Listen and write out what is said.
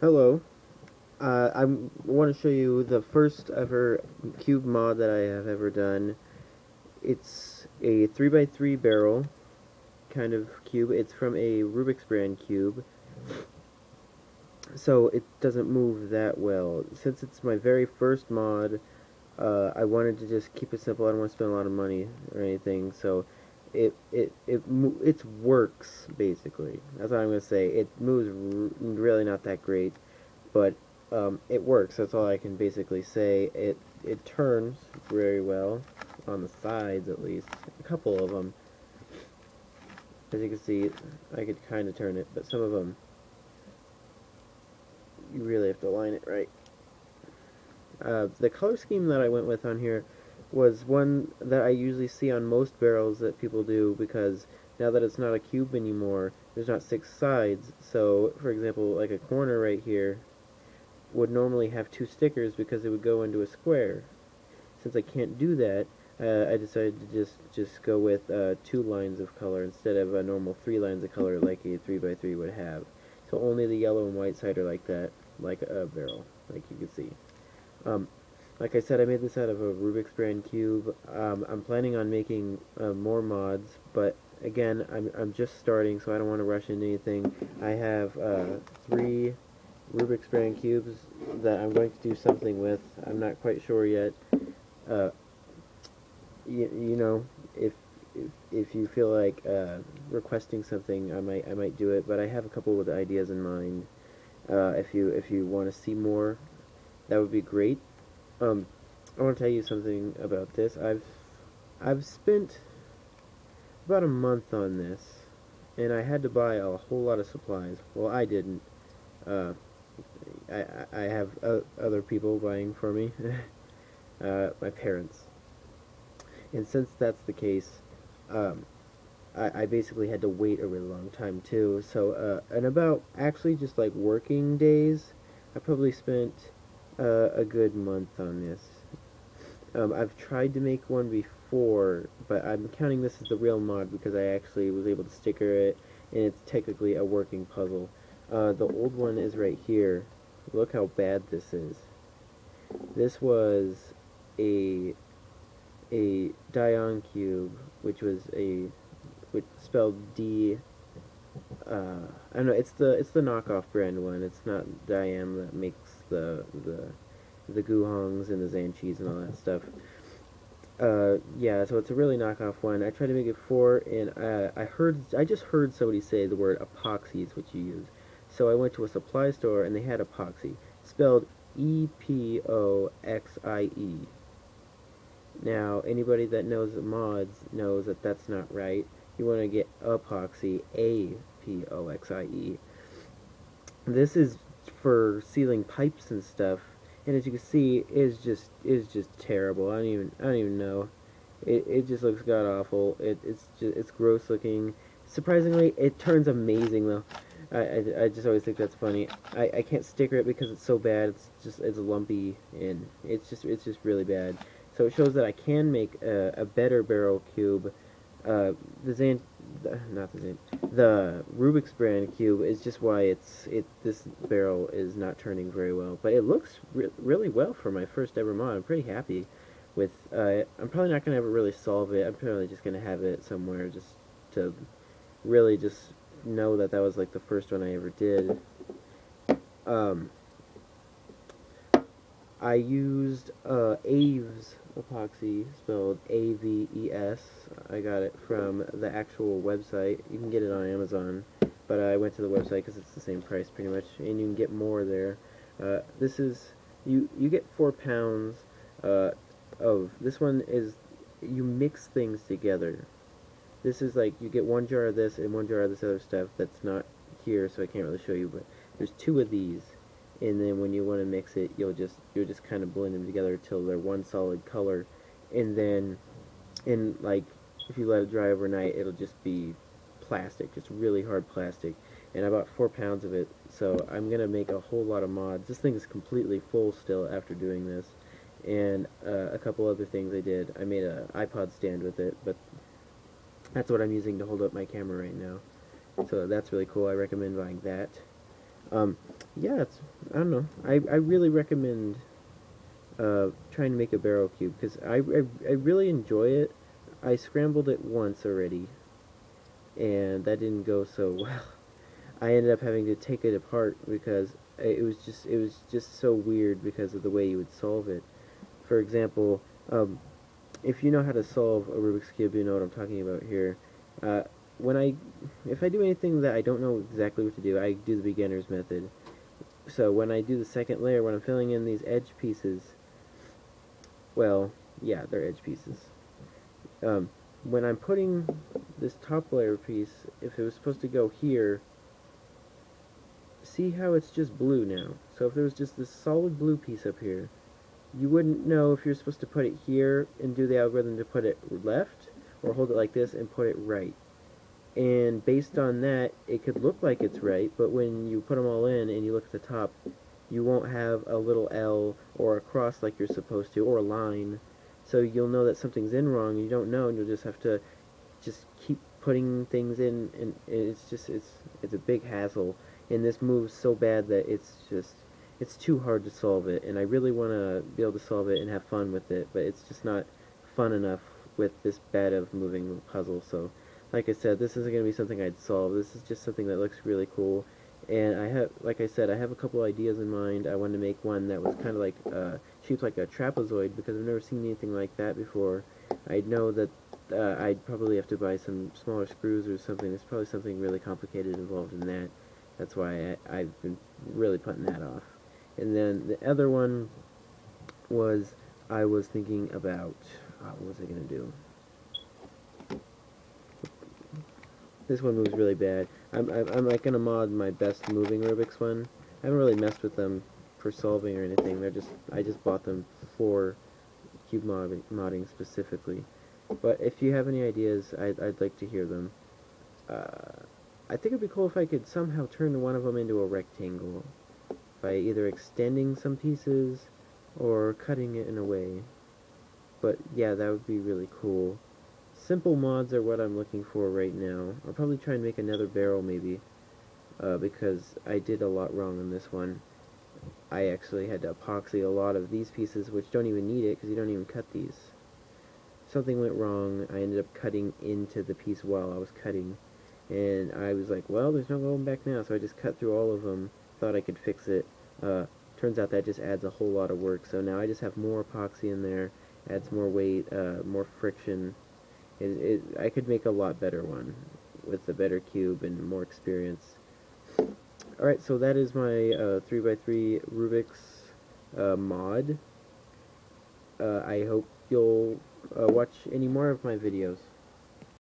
Hello. I want to show you the first ever cube mod that I have ever done. It's a 3x3 barrel kind of cube. It's from a Rubik's brand cube, so it doesn't move that well. Since it's my very first mod, I wanted to just keep it simple. I don't want to spend a lot of money or anything, so it works basically. That's what I'm gonna say. It moves really not that great, but it works. That's all I can basically say. It turns very well on the sides, at least a couple of them. As you can see, I could kind of turn it, but some of them you really have to line it right. The color scheme that I went with on here was one that I usually see on most barrels that people do, because now that it's not a cube anymore, there's not six sides. So, for example, like a corner right here would normally have two stickers because it would go into a square. Since I can't do that, I decided to just go with two lines of color instead of a normal three lines of color like a 3x3 would have. So only the yellow and white side are like that, like a barrel, like you can see. Um, like I said, I made this out of a Rubik's brand cube. I'm planning on making more mods, but again, I'm just starting, so I don't want to rush into anything. I have three Rubik's brand cubes that I'm going to do something with. I'm not quite sure yet. Uh, you know, if you feel like requesting something, I might do it. But I have a couple of ideas in mind. If you want to see more, that would be great. Um, I want to tell you something about this. I've spent about a month on this, and I had to buy a whole lot of supplies. Well, I didn't. Uh, I have other people buying for me, my parents. And since that's the case, um, I basically had to wait a really long time too. So, and about actually just like working days, I probably spent a good month on this. I've tried to make one before, but I'm counting this as the real mod because I actually was able to sticker it, and it's technically a working puzzle. The old one is right here. Look how bad this is. This was a Dion cube, which was which spelled D. I don't know. It's the knockoff brand one. It's not Diam that makes the Guhongs and the Zanchis and all that stuff. Yeah, so it's a really knockoff one. I tried to make it for, and I just heard somebody say the word epoxy is what you use. So I went to a supply store and they had epoxy, spelled Epoxie. Now, anybody that knows the mods knows that that's not right. You want to get epoxy, Apoxie. This is for sealing pipes and stuff, and as you can see, is just terrible. I don't even know. It just looks god awful. It's gross looking. Surprisingly, it turns amazing though. I just always think that's funny. I can't sticker it because it's so bad. It's lumpy, and it's just really bad. So it shows that I can make a better barrel cube. The Zan, not the Zan, the Rubik's brand cube is just why this barrel is not turning very well. But it looks really well for my first ever mod. I'm pretty happy with. I'm probably not gonna ever really solve it. I'm probably just gonna have it somewhere just to really just know that that was like the first one I ever did. Um, I used Aves epoxy, spelled Aves. I got it from the actual website. You can get it on Amazon, but I went to the website because it's the same price pretty much, and you can get more there. This is you get 4 pounds of this one is you mix things together. This is like you get one jar of this and one jar of this other stuff that's not here, so I can't really show you, but there's two of these, and then when you want to mix it, you'll just kind of blend them together till they're one solid color, and then like if you let it dry overnight, it'll just be plastic, just really hard plastic. And I bought 4 pounds of it, so I'm gonna make a whole lot of mods. This thing is completely full still after doing this, and a couple other things I did. I made a iPod stand with it, but that's what I'm using to hold up my camera right now. So that's really cool. I recommend buying that. Yeah, I don't know. I really recommend trying to make a barrel cube because I really enjoy it. I scrambled it once already, and that didn't go so well. I ended up having to take it apart because it was just so weird because of the way you would solve it. For example, if you know how to solve a Rubik's cube, you know what I'm talking about here. Uh, when I if I do anything that I don't know exactly what to do, I do the beginner's method. So when I do the second layer, when I'm filling in these edge pieces, well, yeah, they're edge pieces. Um, when I'm putting this top layer piece, if it was supposed to go here, see how it's just blue now? So if there was just this solid blue piece up here, you wouldn't know if you're supposed to put it here and do the algorithm to put it left, or hold it like this and put it right. And based on that, it could look like it's right, but when you put them all in and you look at the top, you won't have a little L or a cross like you're supposed to, or a line. So you'll know that something's in wrong, and you don't know, and you'll just have to just keep putting things in, and it's a big hassle. And this moves so bad that it's too hard to solve it, and I really want to be able to solve it and have fun with it, but it's just not fun enough with this bad of moving puzzle. So like I said, this isn't going to be something I'd solve. This is just something that looks really cool. And I have, like I said, I have a couple ideas in mind. I wanted to make one that was kind of like, shaped like a trapezoid, because I've never seen anything like that before. I know that I'd probably have to buy some smaller screws or something. There's probably something really complicated involved in that. That's why I've been really putting that off. And then the other one was, I was thinking about, what was I going to do? This one moves really bad. I'm like gonna mod my best moving Rubik's one. I haven't really messed with them for solving or anything. I just bought them for cube modding specifically. But if you have any ideas, I'd like to hear them. I think it'd be cool if I could somehow turn one of them into a rectangle by either extending some pieces or cutting it in a way. But yeah, that would be really cool. Simple mods are what I'm looking for right now. I'll probably try and make another barrel maybe, because I did a lot wrong on this one. I actually had to epoxy a lot of these pieces, which don't even need it because you don't even cut these. Something went wrong. I ended up cutting into the piece while I was cutting, and I was like, well, there's no going back now, so I just cut through all of them, thought I could fix it. Turns out that just adds a whole lot of work, so now I just have more epoxy in there, adds more weight, more friction. I could make a lot better one with a better cube and more experience. Alright, so that is my 3x3 Rubik's mod. I hope you'll watch any more of my videos.